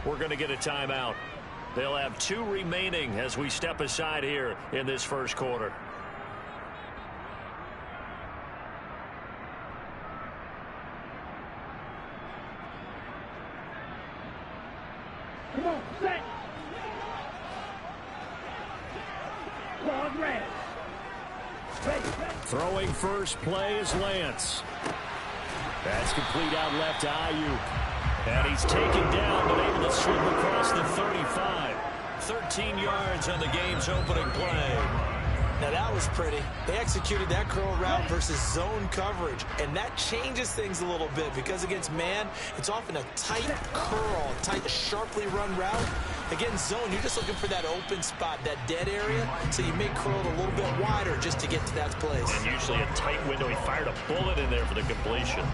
we're going to get a timeout. They'll have 2 remaining as we step aside here in this first quarter. Come on, set. Throwing first play is Lance. That's complete out left to Ayuk. And he's taken down, but able to slip across the 35. 13 yards on the game's opening play. Now that was pretty. They executed that curl route versus zone coverage, and that changes things a little bit because against man, it's often a tight curl, tight, sharply run route. Against zone, you're just looking for that open spot, that dead area, so you may curl it a little bit wider just to get to that place. And usually a tight window. He fired a bullet in there for the completion.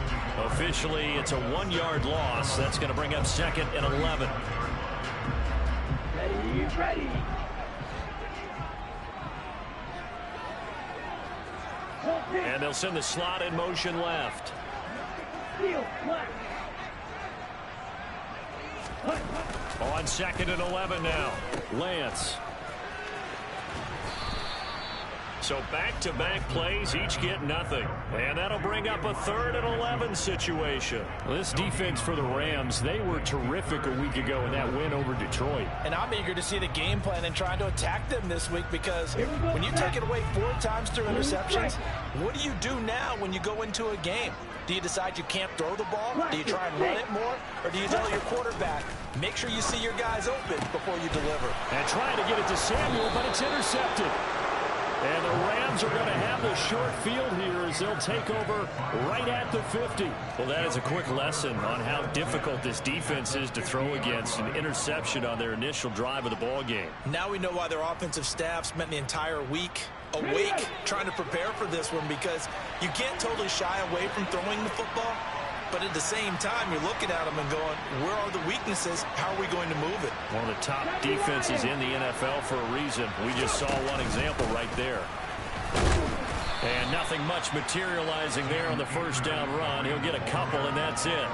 Officially, it's a 1-yard loss. That's going to bring up 2nd and 11. Ready. And they'll send the slot in motion left. On 2nd and 11 now. Lance. So back-to-back plays, each get nothing. And that'll bring up a 3rd and 11 situation. Well, this defense for the Rams, they were terrific a week ago in that win over Detroit. And I'm eager to see the game plan and trying to attack them this week because when you take it away 4 times through interceptions, what do you do now when you go into a game? Do you decide you can't throw the ball? Do you try and run it more? Or do you tell your quarterback, make sure you see your guys open before you deliver? And trying to get it to Samuel, but it's intercepted. And the Rams are going to have the short field here as they'll take over right at the 50. Well, that is a quick lesson on how difficult this defense is to throw against. An interception on their initial drive of the ball game. Now we know why their offensive staff spent the entire week awake trying to prepare for this one, because you can't totally shy away from throwing the football. But at the same time, you're looking at them and going, where are the weaknesses? How are we going to move it? One of the top defenses in the NFL for a reason. We just saw one example right there. And nothing much materializing there on the first down run. He'll get a couple, and that's it.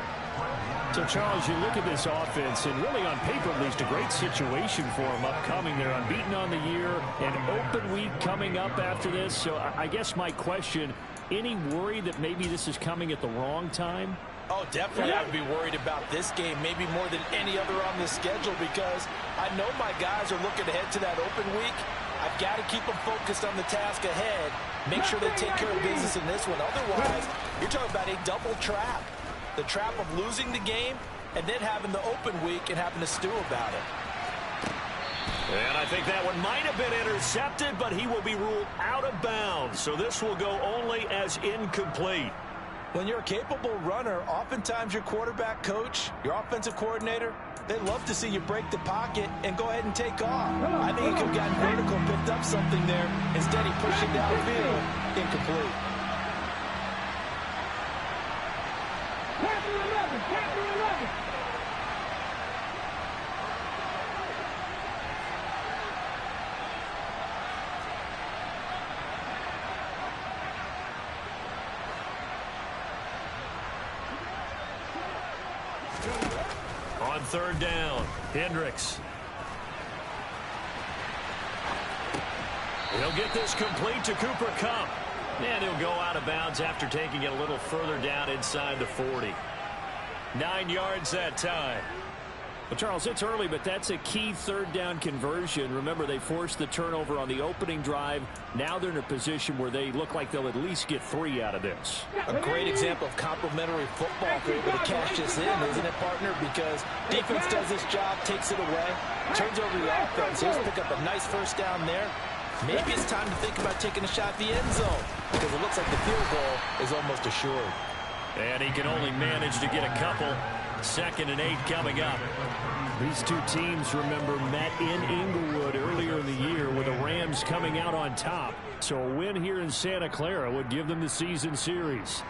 So, Charles, you look at this offense, and really on paper, at least, a great situation for them upcoming. They're unbeaten on the year, an open week coming up after this. So I guess my question, any worry that maybe this is coming at the wrong time? Oh, definitely I would be worried about this game, maybe more than any other on the schedule, because I know my guys are looking ahead to that open week. I've got to keep them focused on the task ahead, make sure they take care of business in this one. Otherwise, you're talking about a double trap. The trap of losing the game and then having the open week and having to stew about it. And I think that one might have been intercepted, but he will be ruled out of bounds. So this will go only as incomplete. When you're a capable runner, oftentimes your quarterback coach, your offensive coordinator, they love to see you break the pocket and go ahead and take off. I think he could have gotten vertical, picked up something there. Instead, he pushed it downfield. Incomplete. Captain 11. On 3rd down, Hendricks. He'll get this complete to Cooper Kupp. And he'll go out of bounds after taking it a little further down inside the 40. 9 yards that time. Well, Charles, it's early, but that's a key 3rd down conversion. Remember, they forced the turnover on the opening drive. Now they're in a position where they look like they'll at least get 3 out of this. A great example of complementary football if they're able to cash this in, isn't it, partner? Because defense does this job, takes it away, turns over the offense. Here's pick up a nice first down there. Maybe it's time to think about taking a shot at the end zone, because it looks like the field goal is almost assured. And he can only manage to get a couple. 2nd and 8 coming up. These two teams, remember, met in Inglewood earlier in the year with the Rams coming out on top. So a win here in Santa Clara would give them the season series.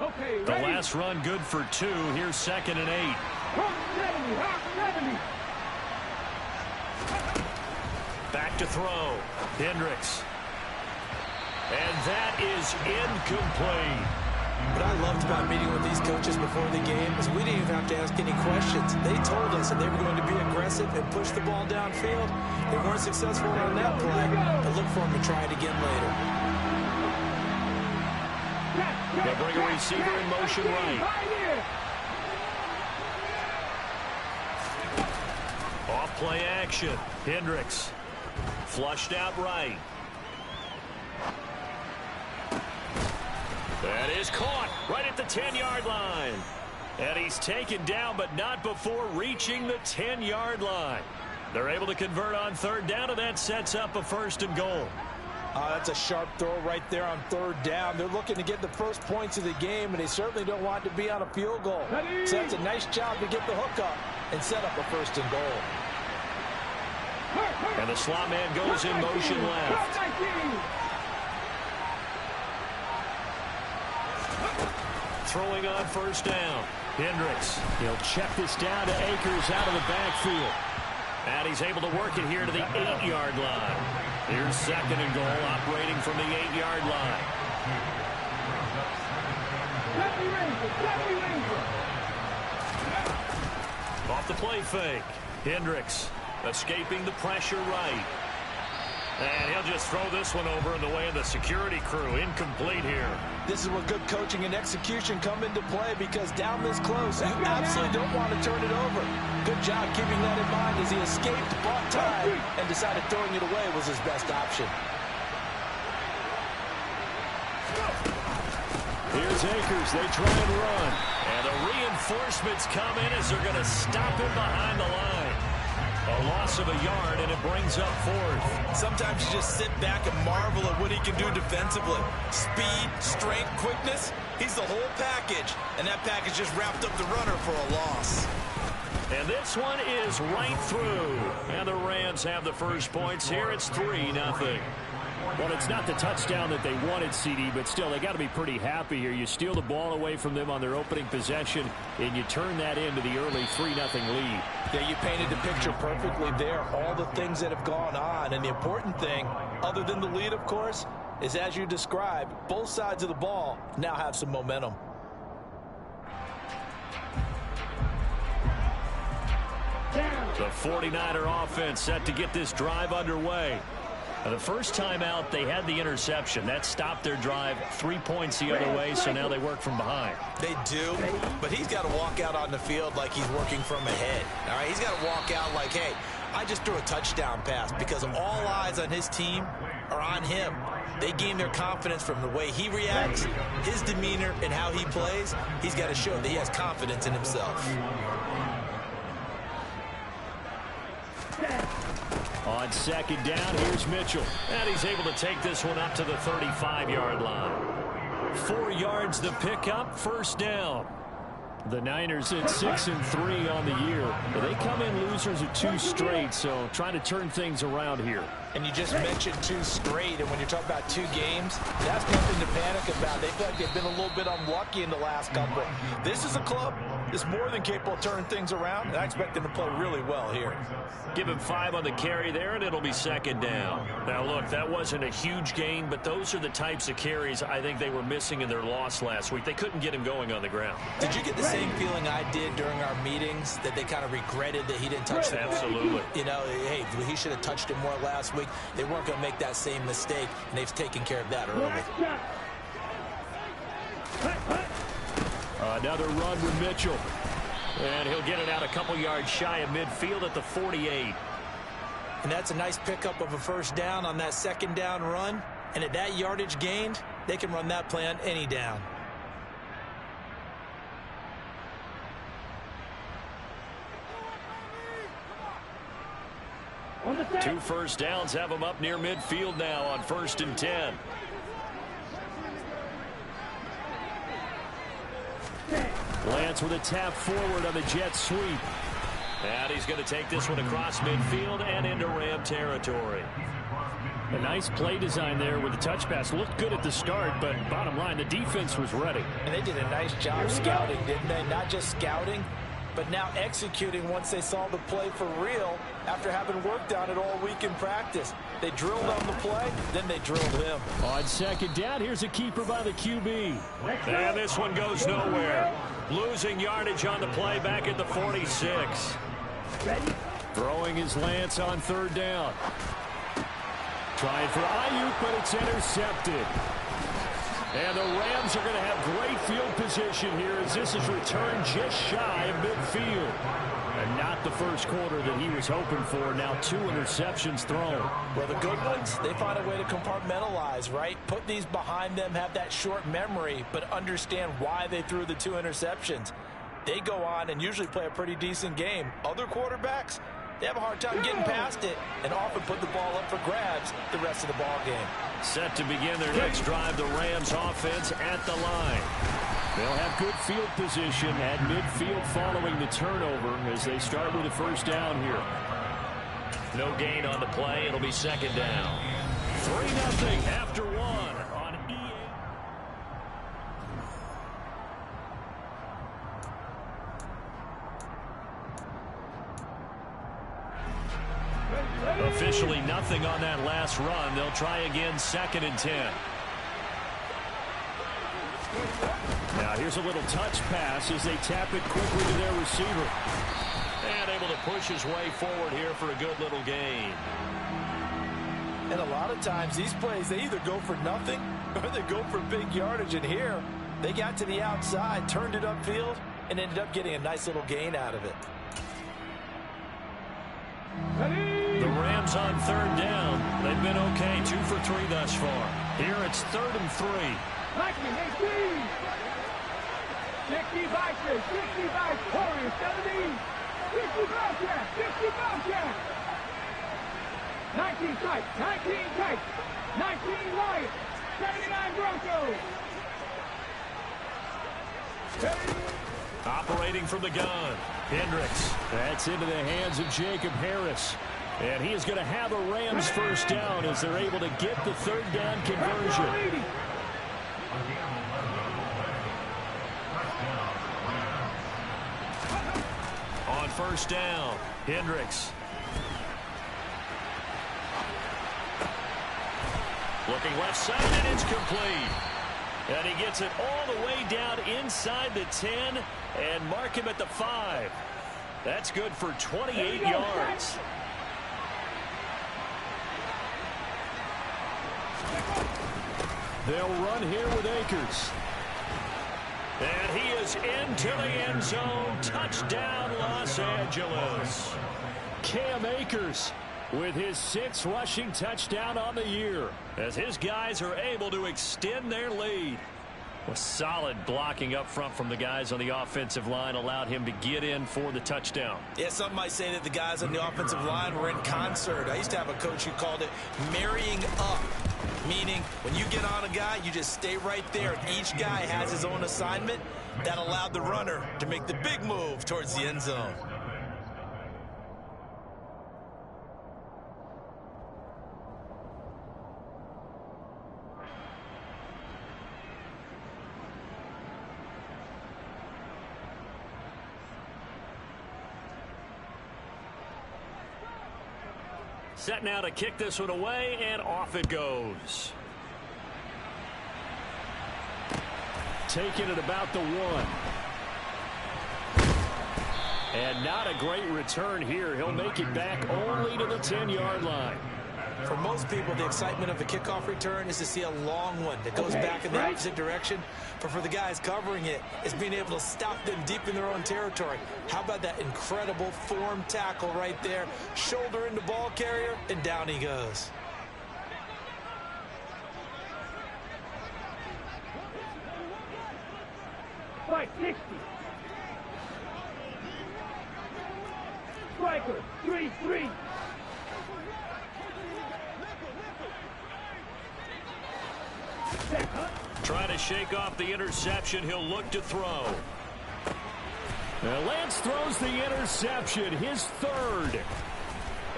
Okay, the last run good for 2. Here's 2nd and 8. Hawk 70. Back to throw. Hendricks. And that is incomplete. What I loved about meeting with these coaches before the game is we didn't even have to ask any questions. They told us that they were going to be aggressive and push the ball downfield. They weren't successful on that play, but look for them to try it again later. They'll bring a receiver in motion right. Off play action. Hendricks. Flushed out right. That is caught right at the 10-yard line. And he's taken down, but not before reaching the 10-yard line. They're able to convert on third down, and that sets up a 1st and goal. That's a sharp throw right there on third down. They're looking to get the first points of the game, and they certainly don't want to be on a field goal. So that's a nice job to get the hook up and set up a 1st and goal. And the slot man goes in motion left. Throwing on 1st down. Hendricks. He'll check this down to Akers out of the backfield. And he's able to work it here to the 8-yard line. Here's 2nd and goal, operating from the 8-yard line. Off the play fake. Hendricks escaping the pressure right. And he'll just throw this one over in the way of the security crew. Incomplete here. This is where good coaching and execution come into play, because down this close, you absolutely don't want to turn it over. Good job keeping that in mind as he escaped, bought time, and decided throwing it away was his best option. Here's Akers. They try and run. And the reinforcements come in as they're going to stop him behind the line. A loss of a yard, and it brings up 4th. Sometimes you just sit back and marvel at what he can do defensively. Speed, strength, quickness. He's the whole package. And that package just wrapped up the runner for a loss. And this one is right through. And the Rams have the first points here. It's 3-0. Well, it's not the touchdown that they wanted, CD, but still, they got to be pretty happy here. You steal the ball away from them on their opening possession, and you turn that into the early 3-0 lead. Yeah, you painted the picture perfectly there. All the things that have gone on, and the important thing, other than the lead, of course, is as you described, both sides of the ball now have some momentum. The 49er offense set to get this drive underway. Now, the first time out, they had the interception. That stopped their drive 3 points the other way, so now they work from behind. They do, but he's got to walk out on the field like he's working from ahead. All right, he's got to walk out like, hey, I just threw a touchdown pass, because all eyes on his team are on him. They gain their confidence from the way he reacts, his demeanor, and how he plays. He's got to show that he has confidence in himself. On 2nd down, here's Mitchell. And he's able to take this one up to the 35-yard line. 4 yards the pickup, 1st down. The Niners at 6-3 on the year. But they come in losers of 2 straight, so trying to turn things around here. And you just mentioned 2 straight, and when you're talking about 2 games, that's nothing to panic about. They feel like they've been a little bit unlucky in the last couple. This is a club that's more than capable of turning things around, and I expect them to play really well here. Give him 5 on the carry there, and it'll be 2nd down. Now, look, that wasn't a huge gain, but those are the types of carries I think they were missing in their loss last week. They couldn't get him going on the ground. Did you get the same feeling I did during our meetings, that they kind of regretted that he didn't touch the ball? Absolutely. You know, hey, he should have touched it more last week. They weren't going to make that same mistake, and they've taken care of that early. Another run with Mitchell. And he'll get it out a couple yards shy of midfield at the 48. And that's a nice pickup of a 1st down on that 2nd down run. And at that yardage gained, they can run that play on any down. Two 1st downs have them up near midfield now on 1st and 10. Lance with a tap forward on the jet sweep. And he's going to take this one across midfield and into Ram territory. A nice play design there with the touch pass. Looked good at the start, but bottom line, the defense was ready. And they did a nice job scouting, didn't they? Not just scouting, but now executing once they saw the play for real after having worked on it all week in practice. They drilled on the play, then they drilled him. On second down, here's a keeper by the QB. And this one goes nowhere. Losing yardage on the play back at the 46. Ready? Throwing his Lance on third down. Trying for Ayuk, but it's intercepted. And the Rams are going to have great field position here as this is returned just shy of midfield. And not the first quarter that he was hoping for. Now 2 interceptions thrown. Well, the good ones, they find a way to compartmentalize, right? Put these behind them, have that short memory, but understand why they threw the 2 interceptions. They go on and usually play a pretty decent game. Other quarterbacks, they have a hard time getting past it and often put the ball up for grabs the rest of the ball game. Set to begin their next drive, the Rams offense at the line. They'll have good field position at midfield following the turnover as they start with a first down here. No gain on the play. It'll be second down. 3-0 after 1 on EA. Officially nothing on that last run. They'll try again, 2nd and 10. Now here's a little touch pass as they tap it quickly to their receiver. And able to push his way forward here for a good little gain. And a lot of times these plays, they either go for nothing or they go for big yardage. And here, they got to the outside, turned it upfield, and ended up getting a nice little gain out of it. Ready? The Rams on third down. They've been okay, 2 for 3 thus far. Here it's 3rd and 3. Lightning, 18. 60 Vikings, 60 Vikings, Warriors, 70. 60 Bobcats, 60 Bobcats. 19 Kites, 19 Kites. 19 Lions, 79 Broncos. Ready? Operating from the gun. Hendricks. That's into the hands of Jacob Harris. And he is going to have a Rams first down as they're able to get the 3rd down conversion. On first down, Hendricks. Looking left side, and it's complete. And he gets it all the way down inside the 10 and mark him at the 5. That's good for 28 yards. They'll run here with Akers. And he is into the end zone. Touchdown, Los Angeles. Cam Akers with his 6th rushing touchdown on the year as his guys are able to extend their lead. Well, solid blocking up front from the guys on the offensive line allowed him to get in for the touchdown. Yeah, some might say that the guys on the offensive line were in concert. I used to have a coach who called it marrying up, meaning when you get on a guy, you just stay right there. Each guy has his own assignment. That allowed the runner to make the big move towards the end zone. Set now to kick this one away, and off it goes. Taking it about the 1. And not a great return here. He'll make it back only to the 10-yard line. For most people, the excitement of a kickoff return is to see a long one that goes back in the opposite direction. But for the guys covering it, it's being able to stop them deep in their own territory. How about that incredible form tackle right there? Shoulder into ball carrier, and down he goes. Fight 60. Striker, 3-3. Trying to shake off the interception. He'll look to throw. Now Lance throws the interception, his 3rd.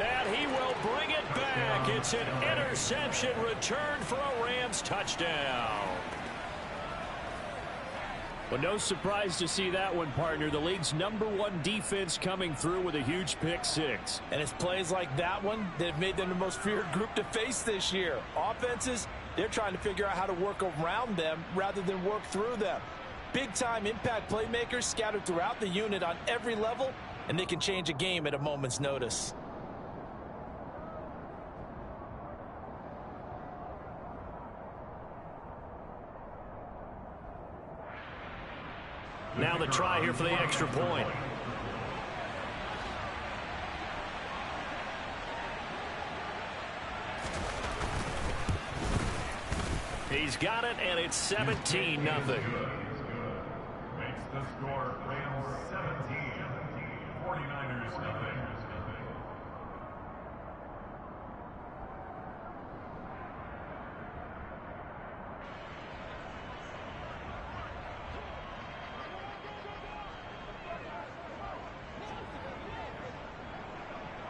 And he will bring it back. It's an interception return for a Rams touchdown. Well, no surprise to see that one, partner. The league's #1 defense coming through with a huge pick six. And it's plays like that one that have made them the most feared group to face this year. Offenses, they're trying to figure out how to work around them rather than work through them. Big-time impact playmakers scattered throughout the unit on every level, and they can change a game at a moment's notice. Now the try here for the extra point. He's got it, and it's 17-0. Makes the score Rams 17, 49ers nothing.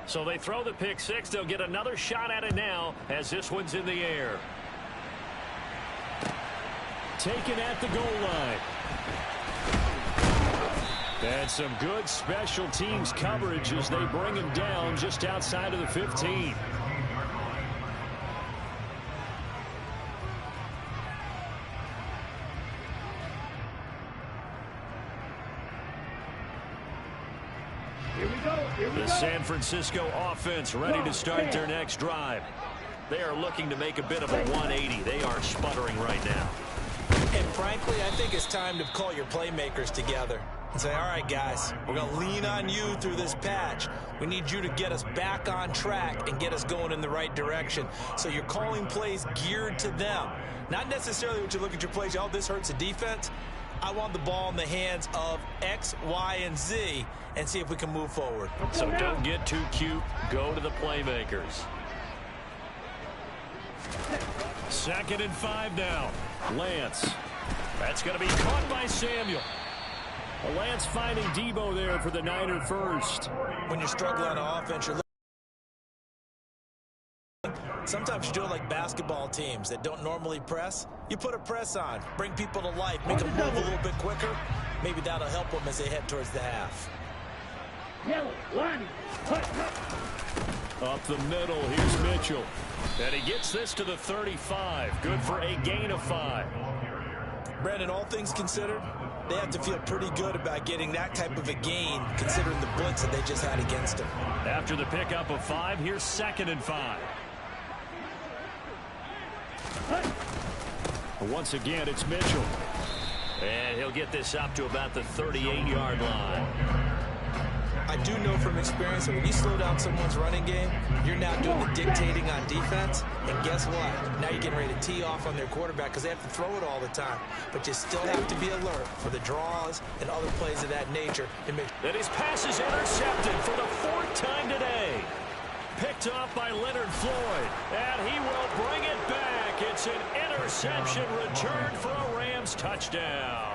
So they throw the pick six. They'll get another shot at it now as this one's in the air. Taken at the goal line. And some good special teams coverage as they bring him down just outside of the 15. The San Francisco offense ready to start their next drive. They are looking to make a bit of a 180. They are sputtering right now. And frankly, I think it's time to call your playmakers together and say, all right, guys, we're going to lean on you through this patch. We need you to get us back on track and get us going in the right direction. So you're calling plays geared to them. Not necessarily what you look at your plays, oh, this hurts the defense. I want the ball in the hands of X, Y, and Z and see if we can move forward. So don't get too cute. Go to the playmakers. 2nd and 5 now. Lance. That's going to be caught by Samuel. Lance finding Debo there for the Niner first. When you're struggling on offense, you're sometimes you do it like basketball teams that don't normally press. You put a press on, bring people to life, make them move a little bit quicker. Maybe that'll help them as they head towards the half. Up the middle, here's Mitchell. And he gets this to the 35. Good for a gain of 5. Brandon, all things considered, they have to feel pretty good about getting that type of a gain considering the blitz that they just had against them. After the pickup of 5, here's 2nd and 5. Once again, it's Mitchell. And he'll get this up to about the 38-yard line. I do know from experience that when you slow down someone's running game, you're now doing the dictating on defense. And guess what? Now you're getting ready to tee off on their quarterback because they have to throw it all the time. But you still have to be alert for the draws and other plays of that nature. And his pass is intercepted for the 4th time today. Picked off by Leonard Floyd. And he will bring it back. It's an interception returned for a Rams touchdown.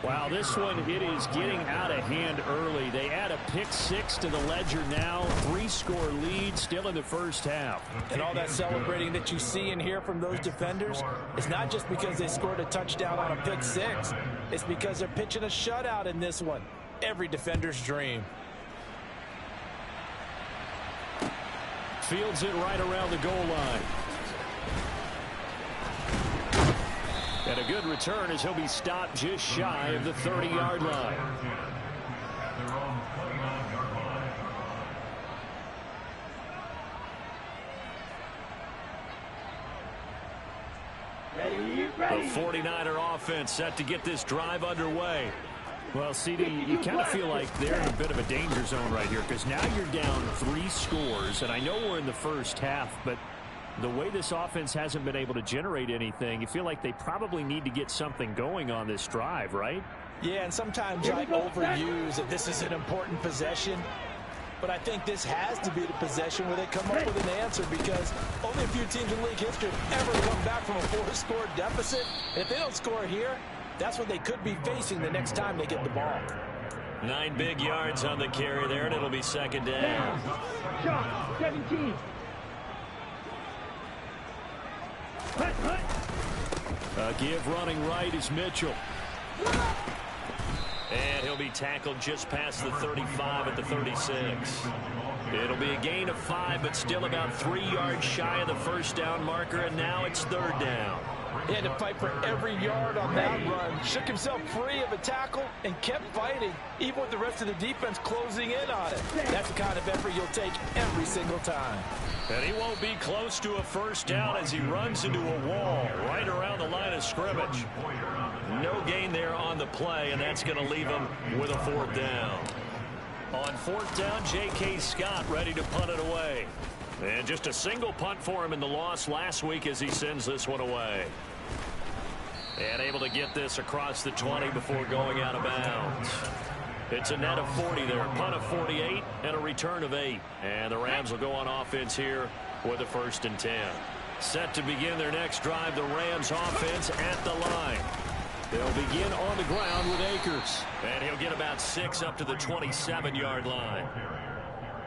Wow, this one, it is getting out of hand early. They add a pick 6 to the ledger now. 3-score lead still in the first half. And all that celebrating that you see and hear from those defenders, it's not just because they scored a touchdown on a pick 6. It's because they're pitching a shutout in this one. Every defender's dream. Fields it right around the goal line. And a good return as he'll be stopped just shy of the 30-yard line. The 49er offense set to get this drive underway. Well, CD, you kind of feel like they're in a bit of a danger zone right here because now you're down 3 scores, and I know we're in the first half, but the way this offense hasn't been able to generate anything, you feel like they probably need to get something going on this drive, right? Yeah, and sometimes I overuse that this is an important possession. But I think this has to be the possession where they come up with an answer because only a few teams in league history have ever come back from a 4-score deficit. And if they don't score here, that's what they could be facing the next time they get the ball. 9 big yards on the carry there, and it'll be 2nd down. Shot 17. Give running right is Mitchell. And he'll be tackled just past the 35 at the 36. It'll be a gain of 5, but still about 3 yards shy of the first down marker, and now it's 3rd down. He had to fight for every yard on that run. Shook himself free of a tackle and kept fighting, even with the rest of the defense closing in on it. That's the kind of effort you'll take every single time. And he won't be close to a first down as he runs into a wall right around the line of scrimmage. No gain there on the play, and that's going to leave him with a 4th down. On 4th down, J.K. Scott ready to punt it away. And just a single punt for him in the loss last week as he sends this one away. And able to get this across the 20 before going out of bounds. It's a net of 40 there. Punt of 48 and a return of 8. And the Rams will go on offense here with a 1st and 10. Set to begin their next drive, the Rams offense at the line. They'll begin on the ground with Akers. And he'll get about 6 up to the 27-yard line.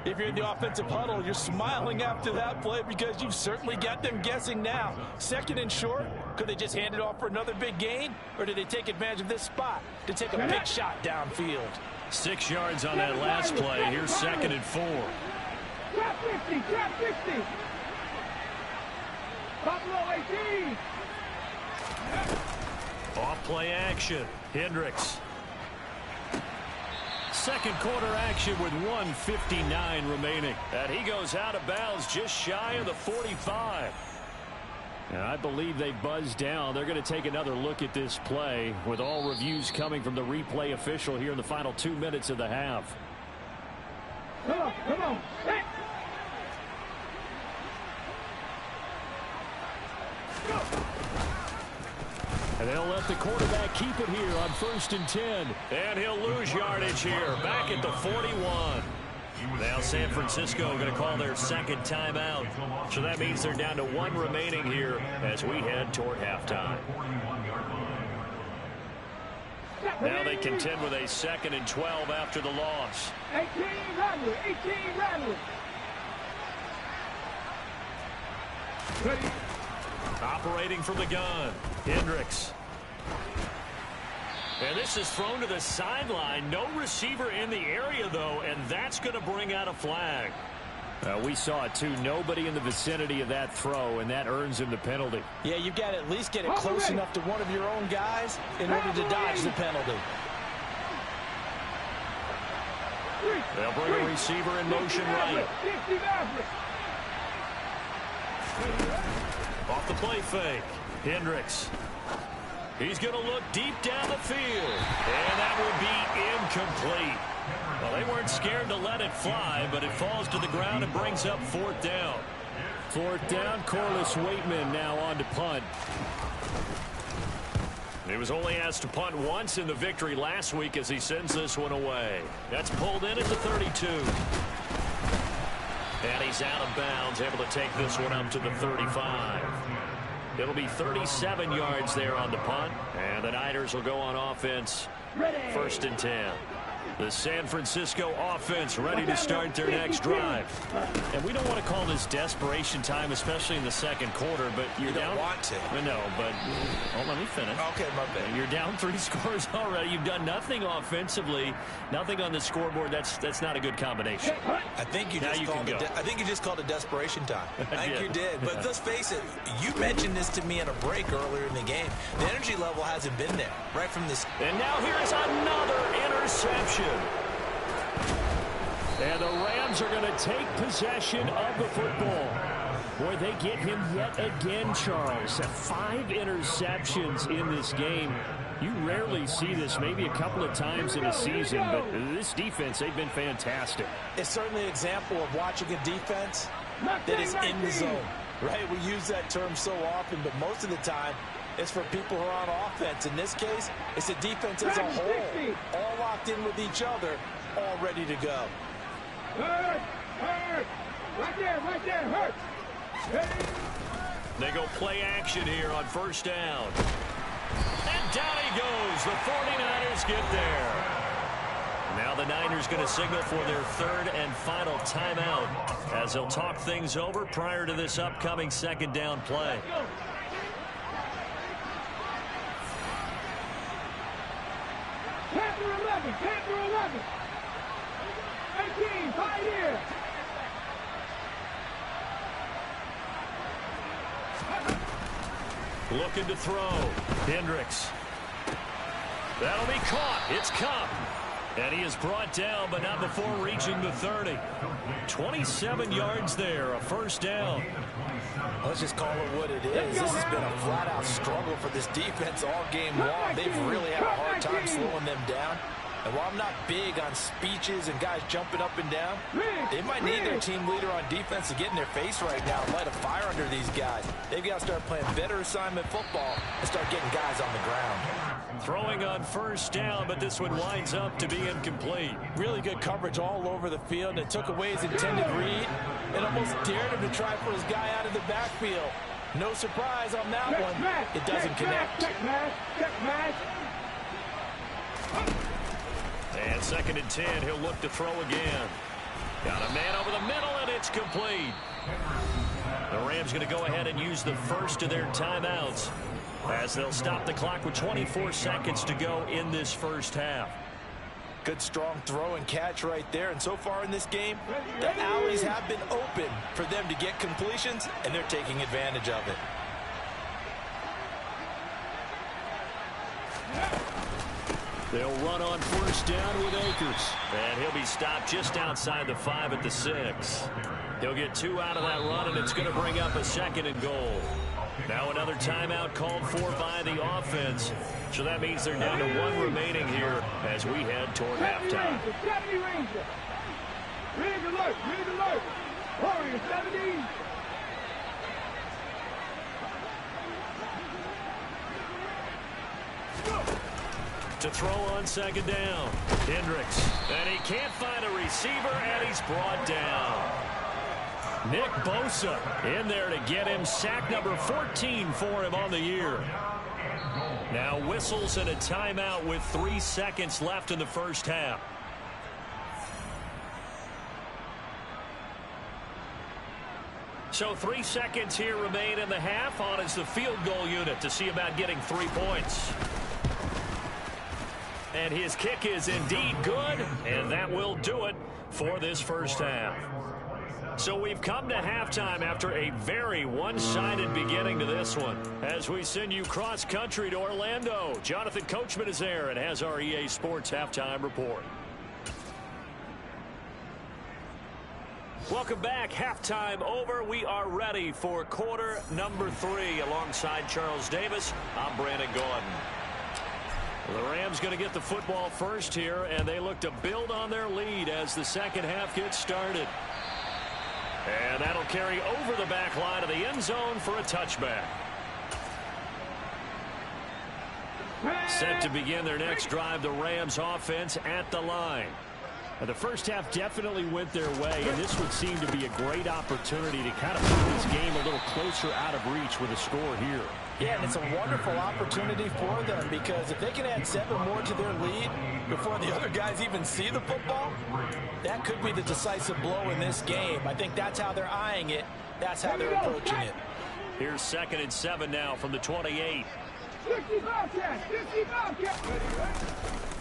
If you're in the offensive huddle, you're smiling after that play because you've certainly got them guessing now. 2nd and short, could they just hand it off for another big gain? Or did they take advantage of this spot to take a big shot downfield? 6 yards on that last play. Here's 2nd and 4. Trap 50, trap 50. Buffalo 18. Off play action. Hendricks. 2nd quarter action with 1:59 remaining. And he goes out of bounds just shy of the 45. And I believe they buzzed down. They're going to take another look at this play with all reviews coming from the replay official here in the final 2 minutes of the half. Come on, come on. Hey. Go. And they'll let the quarterback keep it here on 1st and 10. And he'll lose yardage here, back at the 41. Now San Francisco going to call their 2nd timeout. So that means they're down to 1 remaining here as we head toward halftime. Now they contend with a 2nd and 12 after the loss. 18 Rattler, 18 Rattler. Ready. Operating from the gun, Hendricks. And this is thrown to the sideline. No receiver in the area, though, and that's going to bring out a flag. We saw it, too. Nobody in the vicinity of that throw, and that earns him the penalty. Yeah, you've got to at least get it close enough to one of your own guys in order to dodge the penalty. They'll bring a receiver in motion right. Off the play fake, Hendricks. He's going to look deep down the field, and that will be incomplete. Well, they weren't scared to let it fly, but it falls to the ground and brings up 4th down. 4th down, Corliss Waitman now on to punt. He was only asked to punt once in the victory last week as he sends this one away. That's pulled in at the 32. And he's out of bounds, able to take this one up to the 35. It'll be 37 yards there on the punt, and the Niners will go on offense. 1st and 10. The San Francisco offense ready to start their next drive. And we don't want to call this desperation time, especially in the 2nd quarter, but you're down. You don't want to. No, but let me finish. Okay, my bad. You're down 3 scores already. You've done nothing offensively, nothing on the scoreboard. That's not a good combination. I think you just called it desperation time. I think you did. But let's face it, you mentioned this to me on a break earlier in the game. The energy level hasn't been there right from this. And now here's another interception. And the Rams are going to take possession of the football. Boy, they get him yet again, Charles. 5 interceptions in this game. You rarely see this, maybe a couple of times in a season, but this defense, they've been fantastic. It's certainly an example of watching a defense that is in the zone, right? We use that term so often, but most of the time, it's for people who are on offense. In this case, it's a defense as a whole, all locked in with each other, all ready to go. Hurt! Right there, hurt! They go play action here on 1st down. And down he goes. The 49ers get there. Now the Niners going to signal for their 3rd and final timeout as they'll talk things over prior to this upcoming 2nd down play. 11, 10 through 11. 18, Pioneer. Looking to throw. Hendricks. That'll be caught. It's Cup. And he is brought down, but not before reaching the 30. 27 yards there, a first down. Let's just call it what it is. This has been a flat-out struggle for this defense all game long. They've really had a hard time slowing them down. And while I'm not big on speeches and guys jumping up and down, they might need their team leader on defense to get in their face right now and light a fire under these guys. They've got to start playing better assignment football and start getting guys on the ground. Throwing on first down, but this one winds up to be incomplete. Really good coverage all over the field. It took away his intended read and almost dared him to try for his guy out of the backfield. No surprise on that one. It doesn't connect. And 2nd and 10, he'll look to throw again. Got a man over the middle, and it's complete. The Rams going to go ahead and use the first of their timeouts as they'll stop the clock with 24 seconds to go in this first half. Good strong throw and catch right there. And so far in this game, the alleys have been open for them to get completions, and they're taking advantage of it. They'll run on first down with Akers. And he'll be stopped just outside the 5 at the 6. He'll get 2 out of that run, and it's going to bring up a 2nd and goal. Now another timeout called for by the offense. So that means they're down to 1 remaining here as we head toward halftime. 70 Ranger. Red alert, red alert. Warriors 70. To throw on 2nd down. Hendricks. And he can't find a receiver, and he's brought down. Nick Bosa in there to get him sack number 14 for him on the year. Now whistles and a timeout with 3 seconds left in the first half. So 3 seconds here remain in the half. On is the field goal unit to see about getting 3 points. And his kick is indeed good, and that will do it for this first half. So we've come to halftime after a very one-sided beginning to this one. As we send you cross-country to Orlando, Jonathan Coachman is there and has our EA Sports halftime report. Welcome back. Halftime over. We are ready for quarter number 3. Alongside Charles Davis, I'm Brandon Gordon. The Rams going to get the football first here, and they look to build on their lead as the second half gets started. And that'll carry over the back line of the end zone for a touchback. Set to begin their next drive, the Rams offense at the line. Now, the first half definitely went their way, and this would seem to be a great opportunity to kind of put this game a little closer out of reach with a score here. Yeah, and it's a wonderful opportunity for them because if they can add 7 more to their lead before the other guys even see the football, that could be the decisive blow in this game. I think that's how they're eyeing it. That's how they're approaching it. Here's 2nd and 7 now from the 28.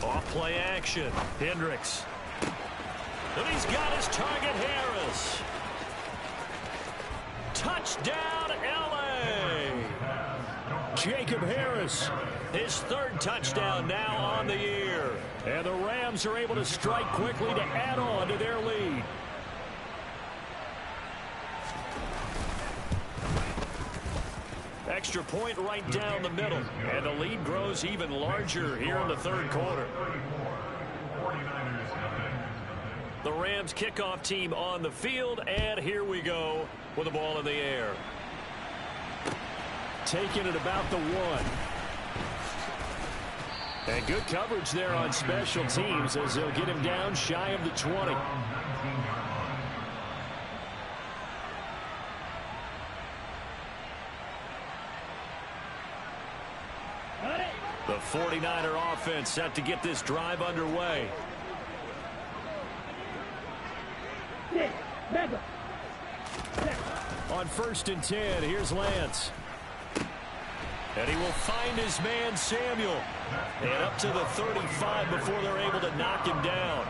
Off play action. Hendricks. And he's got his target, Harris. Touchdown, L.A. Jacob Harris, his 3rd touchdown now on the year. And the Rams are able to strike quickly to add on to their lead. Extra point right down the middle. And the lead grows even larger here in the 3rd quarter. The Rams kickoff team on the field, and here we go with the ball in the air. Taking it about the 1. And good coverage there on special teams as they'll get him down shy of the 20. The 49er offense set to get this drive underway. On 1st and 10, here's Lance. And he will find his man, Samuel. And up to the 35 before they're able to knock him down.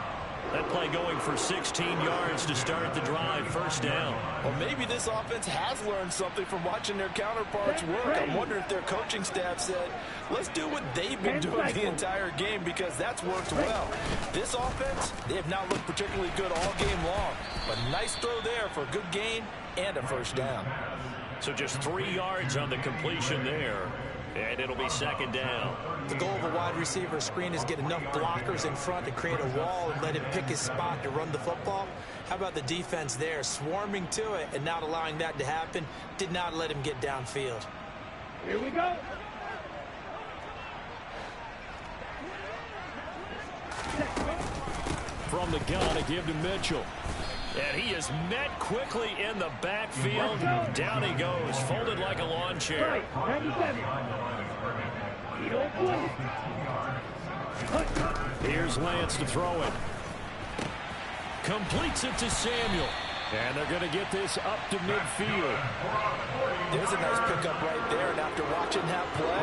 That play going for 16 yards to start the drive, first down. Well, maybe this offense has learned something from watching their counterparts work. I'm wondering if their coaching staff said, let's do what they've been doing the entire game, because that's worked well. This offense, they have not looked particularly good all game long. But nice throw there for a good gain and a first down. So just 3 yards on the completion there. And it'll be second down. The goal of a wide receiver screen is get enough blockers in front to create a wall and let him pick his spot to run the football. How about the defense there, swarming to it and not allowing that to happen? Did not let him get downfield. Here we go. From the gun, a give to Mitchell. And he is met quickly in the backfield. Down he goes, folded like a lawn chair. 97. Here's Lance to throw it. Completes it to Samuel. And they're going to get this up to midfield. There's a nice pickup right there. And after watching that play,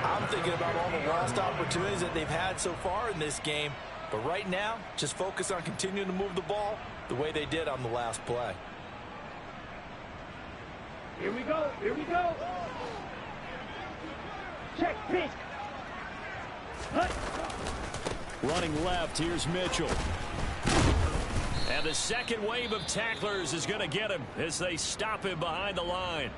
I'm thinking about all the lost opportunities that they've had so far in this game. But right now, just focus on continuing to move the ball the way they did on the last play. Here we go. Here we go. Check pitch. Running left, here's Mitchell. And the second wave of tacklers is going to get him as they stop him behind the line.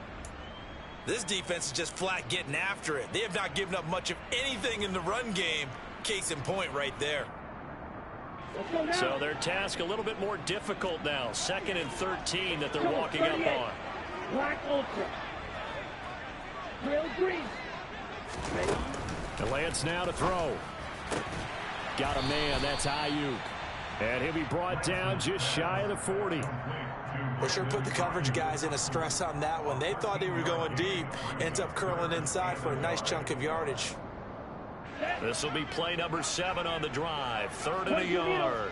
This defense is just flat getting after it. They have not given up much of anything in the run game. Case in point right there. So their task a little bit more difficult now. 2nd and 13 that they're walking up on. Black Ultra. Real green. And Lance now to throw. Got a man, that's Ayuk. And he'll be brought down just shy of the 40. They sure put the coverage guys in a stress on that one. They thought they were going deep. Ends up curling inside for a nice chunk of yardage. This will be play number 7 on the drive. 3rd and a yard.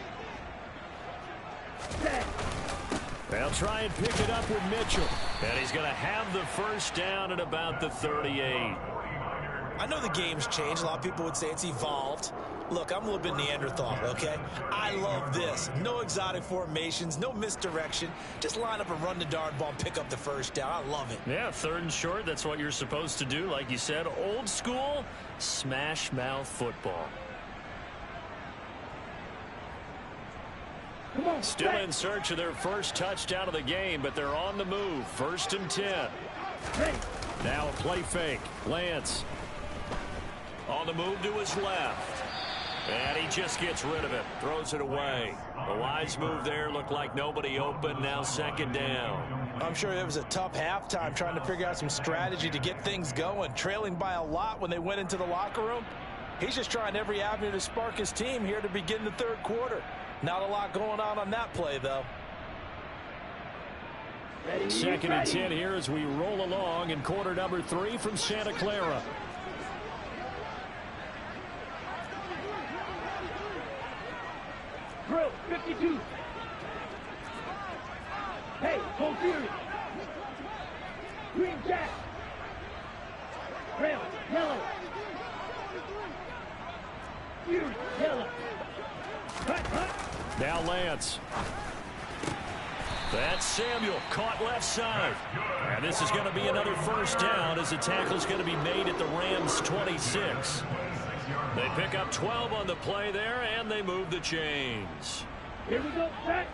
They'll try and pick it up with Mitchell. And he's going to have the first down at about the 38. I know the game's changed. A lot of people would say it's evolved. Look, I'm a little bit Neanderthal, okay? I love this. No exotic formations, no misdirection. Just line up and run the darn ball and pick up the first down. I love it. Yeah, 3rd and short. That's what you're supposed to do. Like you said, old school, smash mouth football. Still in search of their first touchdown of the game, but they're on the move. 1st and 10. Now a play fake. Lance on the move to his left. And he just gets rid of it. Throws it away. A wise move there. Looked like nobody open. Now 2nd down. I'm sure it was a tough halftime trying to figure out some strategy to get things going. Trailing by a lot when they went into the locker room. He's just trying every avenue to spark his team here to begin the 3rd quarter. Not a lot going on that play, though. 2nd and 10 here as we roll along in quarter number 3 from Santa Clara. Drill 52. Hey, Cold Fury. Green Jack. Rail, yellow. Fury, yellow. Now Lance. That's Samuel, caught left side. And this is going to be another first down as the tackle's going to be made at the Rams' 26. They pick up 12 on the play there, and they move the chains. Here we go, set.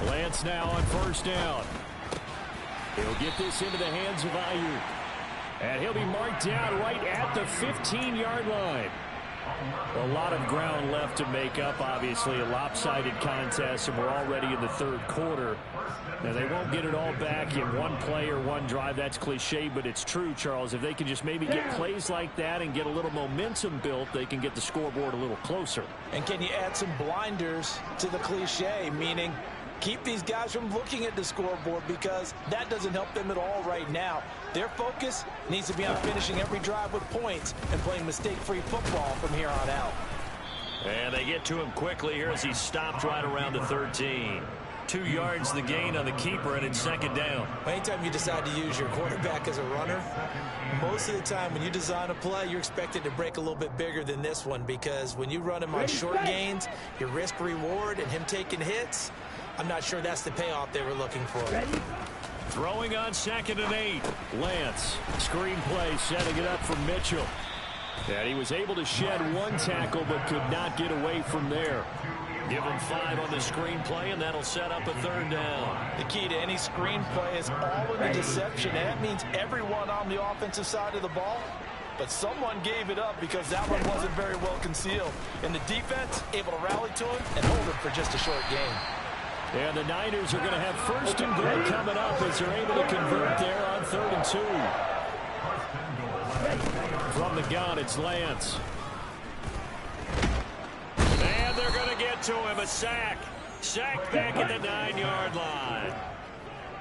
Lance now on 1st down. He'll get this into the hands of Ayuk. And he'll be marked down right at the 15-yard line. A lot of ground left to make up, obviously. A lopsided contest, and we're already in the 3rd quarter. Now, they won't get it all back in one play or one drive. That's cliche, but it's true, Charles. If they can just maybe get plays like that and get a little momentum built, they can get the scoreboard a little closer. And can you add some blinders to the cliche, meaning keep these guys from looking at the scoreboard, because that doesn't help them at all right now. Their focus needs to be on finishing every drive with points and playing mistake-free football from here on out. And they get to him quickly here as he stopped right around the 13. 2 yards the gain on the keeper, and it's second down. Anytime you decide to use your quarterback as a runner, most of the time when you design a play, you're expected to break a little bit bigger than this one, because when you run him on short gains, your risk reward and him taking hits, I'm not sure that's the payoff they were looking for. Throwing on 2nd and 8. Lance, screen play, setting it up for Mitchell. And he was able to shed 1 tackle but could not get away from there. Give him 5 on the screen play, and that'll set up a 3rd down. The key to any screen play is all in the deception, and that means everyone on the offensive side of the ball. But someone gave it up because that one wasn't very well concealed. And the defense able to rally to him and hold him for just a short game. And the Niners are going to have 1st and goal coming up as they're able to convert there on 3rd and 2. From the gun, it's Lance. And they're going to get to him. A sack. Sack back at the 9-yard line.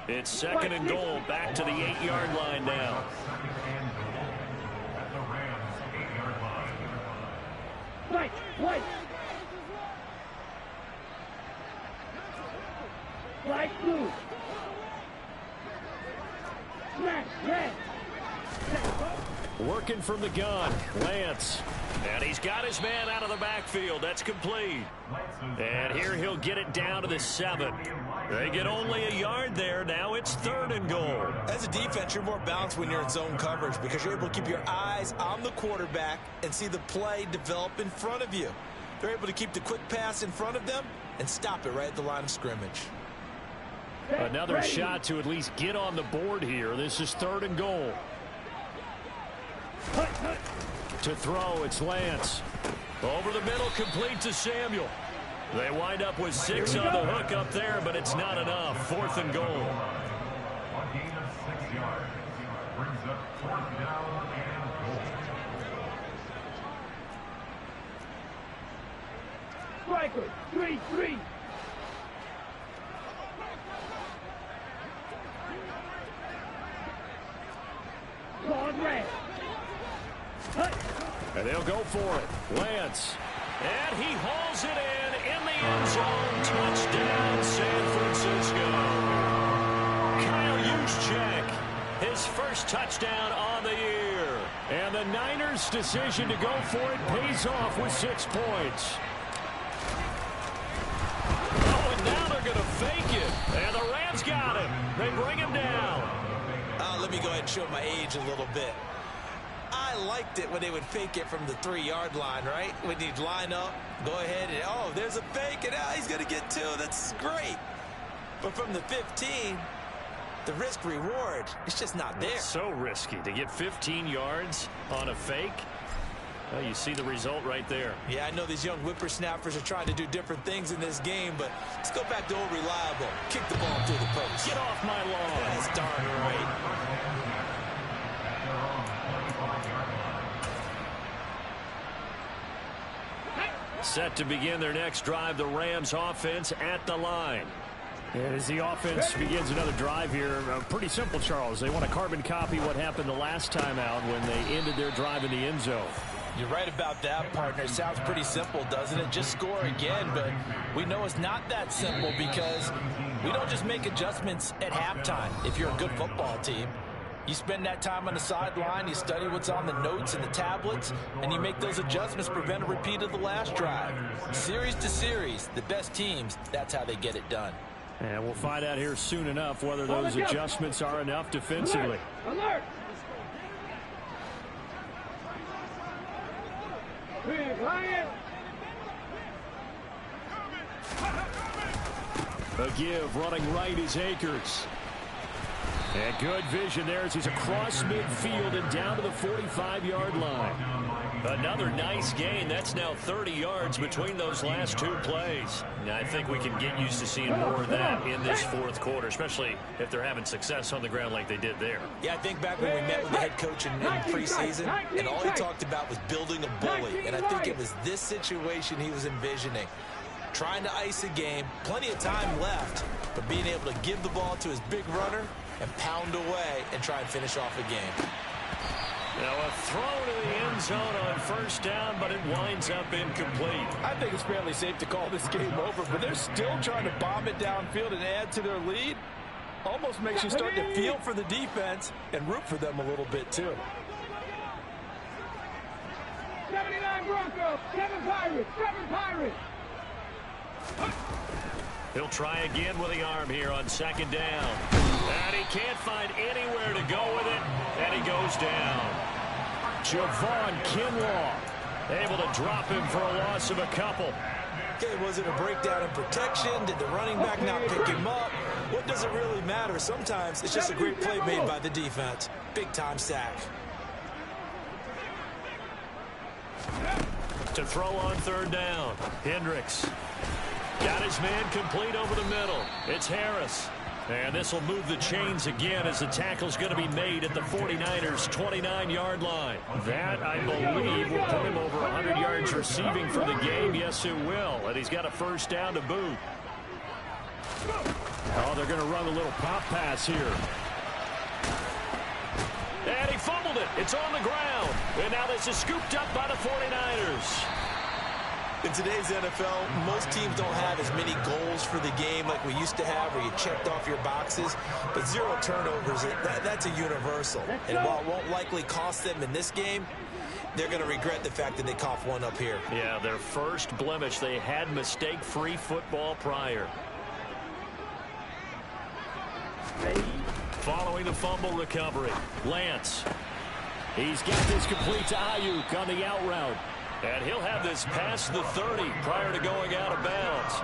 It's 2nd and goal. Back to the 8-yard line now. White. Black, blue. Smash, red. Working from the gun, Lance. And he's got his man out of the backfield. That's complete. And here he'll get it down to the 7. They get only a yard there. Now it's 3rd and goal. As a defense, you're more balanced when you're in zone coverage because you're able to keep your eyes on the quarterback and see the play develop in front of you. They're able to keep the quick pass in front of them and stop it right at the line of scrimmage. Another shot to at least get on the board here. This is 3rd and goal. To throw, it's Lance. Over the middle, complete to Samuel. They wind up with 6 on the hook up there, but it's not enough. 4th and goal. A gain of 6 yards. Brings up 4th down and goal. Striker, 3-3. Gone red. And they'll go for it. Lance. And he hauls it in the end zone. Touchdown, San Francisco. Kyle Juszczyk, his first touchdown on the year. And the Niners' decision to go for it pays off with 6 points. Oh, and now they're going to fake it. And the Rams got him. They bring him down. Let me go ahead and show my age a little bit. I liked it when they would fake it from the 3-yard line, right? When you'd line up, go ahead and, oh, there's a fake, and he's going to get 2. That's great. But from the 15, the risk reward, it's just not there. It's so risky to get 15 yards on a fake. Well, you see the result right there. Yeah, I know these young whippersnappers are trying to do different things in this game, but let's go back to old reliable. Kick the ball through the post. Get off my lawn. That's darn right. Set to begin their next drive, the Rams offense at the line. And as the offense begins another drive here, pretty simple, Charles. They want to carbon copy what happened the last time out when they ended their drive in the end zone. You're right about that, partner. It sounds pretty simple, doesn't it? Just score again, but we know it's not that simple because we don't just make adjustments at halftime if you're a good football team. You spend that time on the sideline, you study what's on the notes and the tablets, and you make those adjustments, prevent a repeat of the last drive. Series to series, the best teams, that's how they get it done. And we'll find out here soon enough whether those adjustments are enough defensively. Alert! Big Lion! A give, running right is Akers. And good vision there as he's across midfield and down to the 45-yard line. Another nice gain. That's now 30 yards between those last 2 plays. Now, I think we can get used to seeing more of that in this 4th quarter, especially if they're having success on the ground like they did there. Yeah, I think back when we met with the head coach in preseason, and all he talked about was building a bully. And I think it was this situation he was envisioning. Trying to ice a game, plenty of time left, but being able to give the ball to his big runner and pound away and try and finish off a game. Now a throw to the end zone on first down, but it winds up incomplete. I think it's fairly safe to call this game over, but they're still trying to bomb it downfield and add to their lead. Almost makes you start to feel for the defense and root for them a little bit too. 79 Broncos, 7 Pirates, 7 Pirates. He'll try again with the arm here on second down. And he can't find anywhere to go with it, and he goes down. Javon Kinlaw able to drop him for a loss of a couple. Okay, was it a breakdown in protection? Did the running back not pick him up? What does it really matter? Sometimes it's just a great play made by the defense. Big-time sack. To throw on third down, Hendricks. Got his man complete over the middle. It's Harris. And this will move the chains again as the tackle's going to be made at the 49ers' 29-yard line. That, I believe, will put him over 100 yards receiving for the game. Yes, it will. And he's got a first down to boot. Oh, they're going to run a little pop pass here. And he fumbled it. It's on the ground. And now this is scooped up by the 49ers. In today's NFL, most teams don't have as many goals for the game like we used to have where you checked off your boxes. But 0 turnovers, that's a universal. And while it won't likely cost them in this game, they're going to regret the fact that they coughed one up here. Yeah, their first blemish. They had mistake-free football prior. Following the fumble recovery, Lance. He's got this complete to Ayuk on the out route. And he'll have this past the 30 prior to going out of bounds.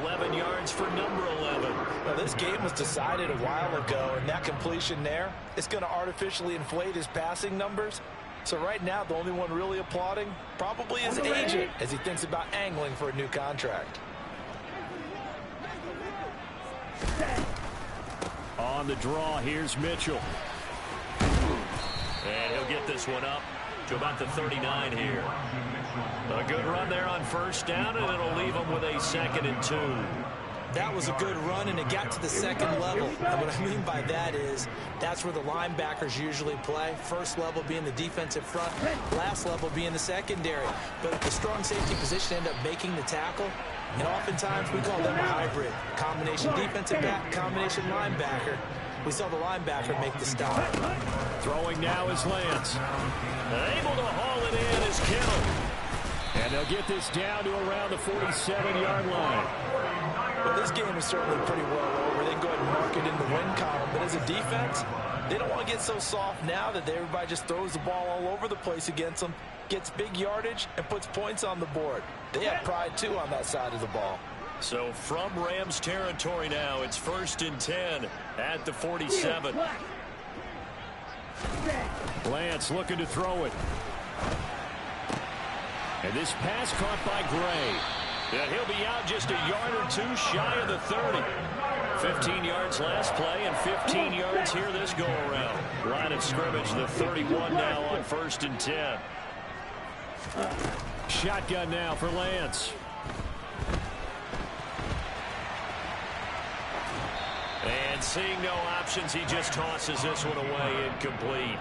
11 yards for number 11. Now, this game was decided a while ago, and that completion there is going to artificially inflate his passing numbers. So right now, the only one really applauding probably his agent as he thinks about angling for a new contract. On the draw, here's Mitchell. And he'll get this one up to about the 39 here. A good run there on first down, and it'll leave him with a 2nd and 2. That was a good run, and it got to the second level. And what I mean by that is that's where the linebackers usually play. First level being the defensive front, last level being the secondary. But if the strong safety position end up making the tackle, and oftentimes we call them a hybrid. Combination defensive back, combination linebacker. We saw the linebacker make the stop. Throwing now is Lance. Able to haul it in is Kittle. And they'll get this down to around the 47-yard line. Well, this game is certainly pretty well over. They can go ahead and mark it in the win column. But as a defense, they don't want to get so soft now that everybody just throws the ball all over the place against them, gets big yardage, and puts points on the board. They have pride, too, on that side of the ball. So from Rams territory now, it's 1st and 10 at the 47. Lance looking to throw it. And this pass caught by Gray. And he'll be out just a yard or two shy of the 30. 15 yards last play and 15 yards here this go-around. Line of scrimmage, the 31 now on 1st and 10. Shotgun now for Lance. And seeing no options, he just tosses this one away, incomplete.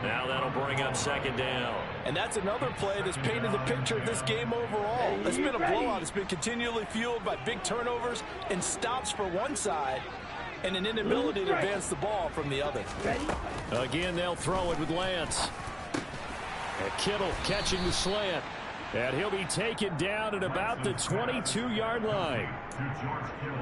Now that'll bring up 2nd down. And that's another play that's painted the picture of this game overall. It's been a blowout. It's been continually fueled by big turnovers and stops for one side and an inability to advance the ball from the other. Again, they'll throw it with Lance. And Kittle catching the slant. And he'll be taken down at about the 22-yard line.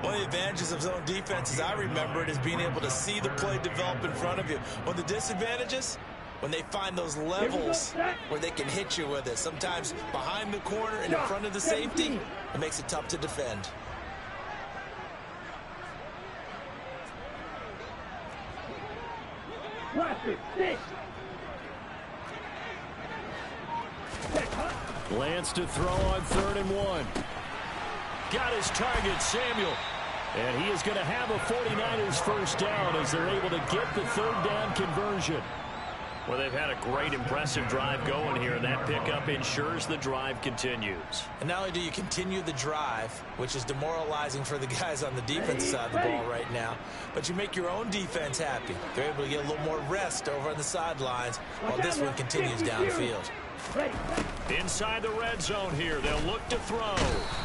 One of the advantages of zone defense, as I remember it, is being able to see the play develop in front of you. One of the disadvantages, when they find those levels where they can hit you with it. Sometimes behind the corner and in front of the safety, it makes it tough to defend. Lance to throw on 3rd and 1. Got his target, Samuel. And he is going to have a 49ers first down as they're able to get the 3rd down conversion. Well, they've had a great, impressive drive going here, and that pickup ensures the drive continues. And not only do you continue the drive, which is demoralizing for the guys on the defense side of the ball right now, but you make your own defense happy. They're able to get a little more rest over on the sidelines while this one continues downfield. Inside the red zone here, they'll look to throw.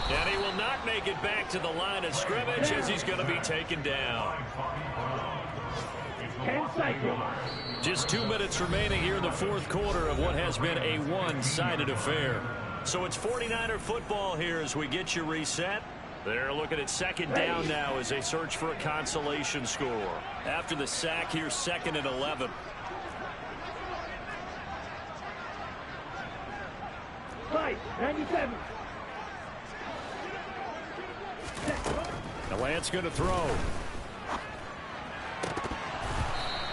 And he will not make it back to the line of scrimmage as he's going to be taken down. 10 seconds. Just 2 minutes remaining here in the fourth quarter of what has been a one-sided affair. So it's 49er football here as we get you reset. They're looking at second down now as they search for a consolation score. After the sack, here's 2nd and 11. Fight, 97. The Lance going to throw.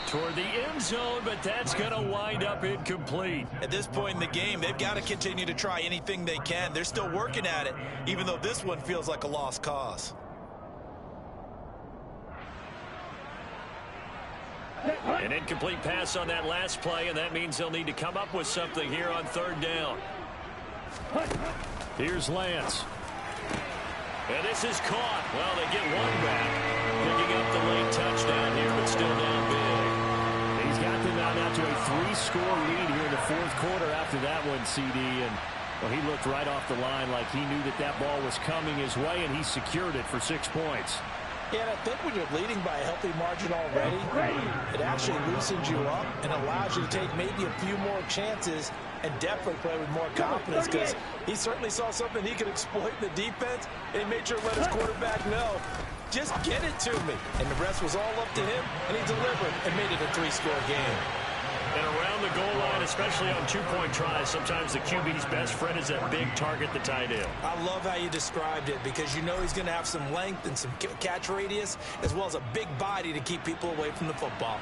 Toward the end zone, but that's going to wind up incomplete. At this point in the game, they've got to continue to try anything they can. They're still working at it, even though this one feels like a lost cause. An incomplete pass on that last play, and that means they'll need to come up with something here on 3rd down. Here's Lance. And this is caught. Well, they get one back. Picking up the late touchdown here, but still down big. He's got them now to a 3-score lead here in the fourth quarter after that one, CD. And well, he looked right off the line like he knew that that ball was coming his way, and he secured it for 6 points. Yeah, and I think when you're leading by a healthy margin already, it actually loosens you up and allows you to take maybe a few more chances and definitely play with more confidence, because he certainly saw something he could exploit in the defense, and he made sure to let his quarterback know, just get it to me. And the rest was all up to him, and he delivered and made it a 3-score game. And around the goal line, especially on 2-point tries, sometimes the QB's best friend is that big target, the tight end. I love how you described it, because you know he's going to have some length and some catch radius, as well as a big body to keep people away from the football.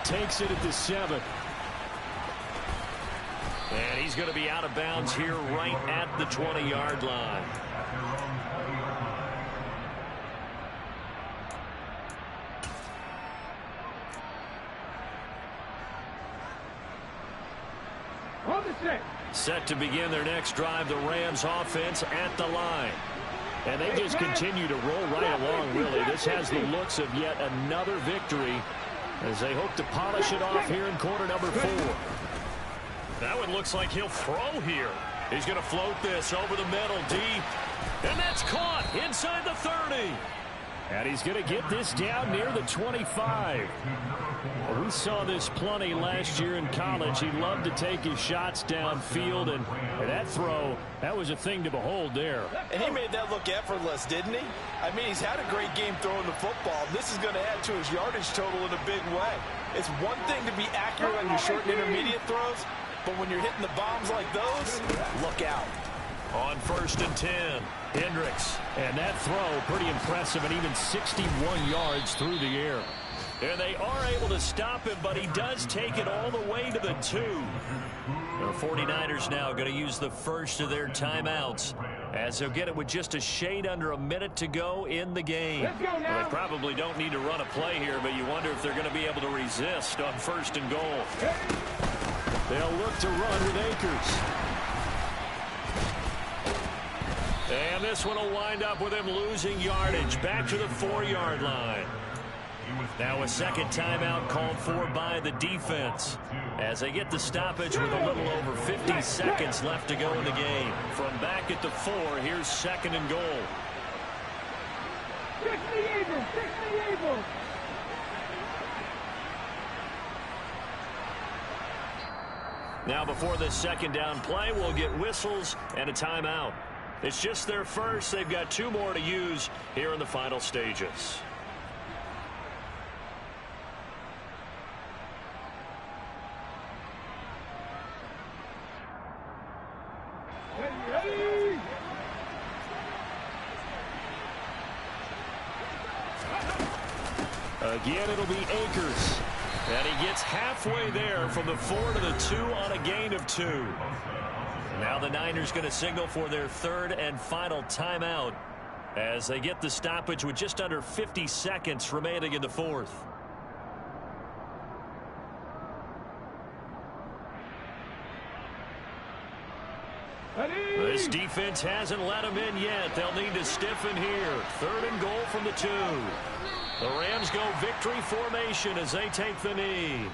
Takes it at the 7. And he's going to be out of bounds here right at the 20-yard line. Set to begin their next drive, the Rams offense at the line. And they just continue to roll right along, really. This has the looks of yet another victory as they hope to polish it off here in quarter number 4. That one looks like he'll throw here. He's going to float this over the middle deep. And that's caught inside the 30. And he's going to get this down near the 25. We saw this plenty last year in college. He loved to take his shots downfield, and that throw, that was a thing to behold there. And he made that look effortless, didn't he? I mean, he's had a great game throwing the football. This is going to add to his yardage total in a big way. It's one thing to be accurate on your short and intermediate throws, but when you're hitting the bombs like those, look out. On 1st and 10, Hendricks. And that throw, pretty impressive, and even 61 yards through the air. And they are able to stop him, but he does take it all the way to the 2. The 49ers now going to use the first of their timeouts, as they'll get it with just a shade under a minute to go in the game. Well, they probably don't need to run a play here, but you wonder if they're going to be able to resist on 1st and goal. They'll look to run with Akers. And this one will wind up with him losing yardage back to the 4-yard line. Now a second timeout called for by the defense as they get the stoppage with a little over 50 seconds left to go in the game. From back at the 4, here's 2nd and goal. 60 Eagles. Now before this second down play, we'll get whistles and a timeout. It's just their first. They've got 2 more to use here in the final stages. Again, it'll be Akers. And he gets halfway there from the 4 to the 2 on a gain of 2. Now the Niners going to signal for their 3rd and final timeout as they get the stoppage with just under 50 seconds remaining in the 4th. This defense hasn't let them in yet. They'll need to stiffen here. 3rd and goal from the 2. The Rams go victory formation as they take the knee.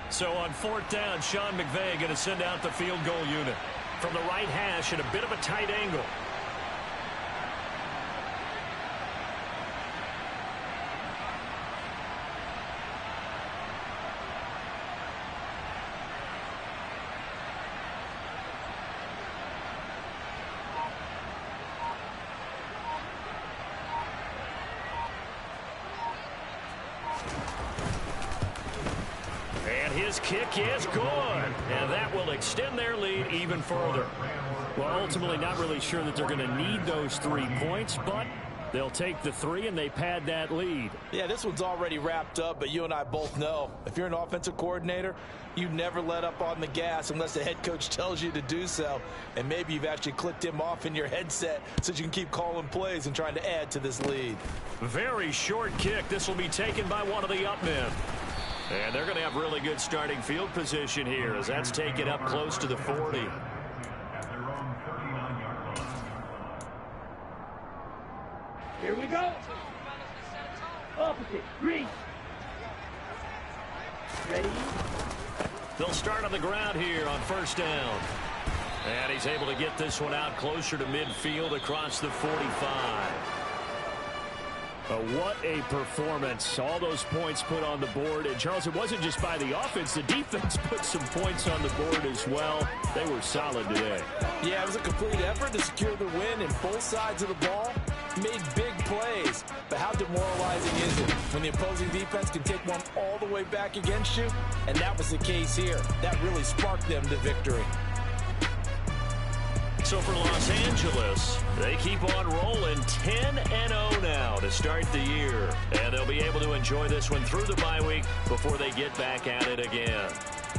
So on 4th down, Sean McVay going to send out the field goal unit. From the right hash at a bit of a tight angle. His kick is good, and that will extend their lead even further. Well, ultimately not really sure that they're going to need those 3 points, but they'll take the 3 and they pad that lead. Yeah, this one's already wrapped up, but you and I both know if you're an offensive coordinator, you never let up on the gas unless the head coach tells you to do so. And maybe you've actually clicked him off in your headset so you can keep calling plays and trying to add to this lead. Very short kick. This will be taken by one of the up men. And they're going to have really good starting field position here as that's taken up close to the 40. Here we go. Opposite. Green. Ready? They'll start on the ground here on 1st down. And he's able to get this one out closer to midfield across the 45. What a performance. All those points put on the board. And, Charles, it wasn't just by the offense. The defense put some points on the board as well. They were solid today. Yeah, it was a complete effort to secure the win, and both sides of the ball made big plays. But how demoralizing is it when the opposing defense can take one all the way back against you? And that was the case here. That really sparked them to victory. So for Los Angeles, they keep on rolling 10-0 now to start the year. And they'll be able to enjoy this one through the bye week before they get back at it again.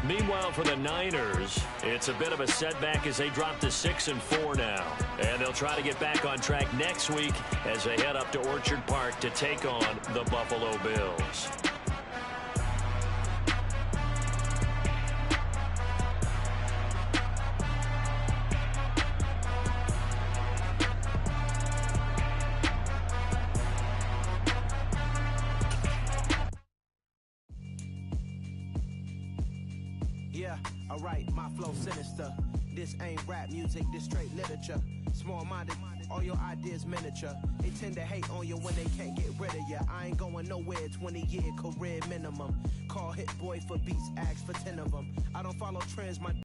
Meanwhile, for the Niners, it's a bit of a setback as they drop to 6-4 now. And they'll try to get back on track next week as they head up to Orchard Park to take on the Buffalo Bills. Alright, my flow sinister. This ain't rap music, this straight literature. Small-minded, all your ideas miniature. They tend to hate on you when they can't get rid of you. I ain't going nowhere, 20-year career minimum. Call Hit Boy for beats, ask for 10 of them. I don't follow trends, my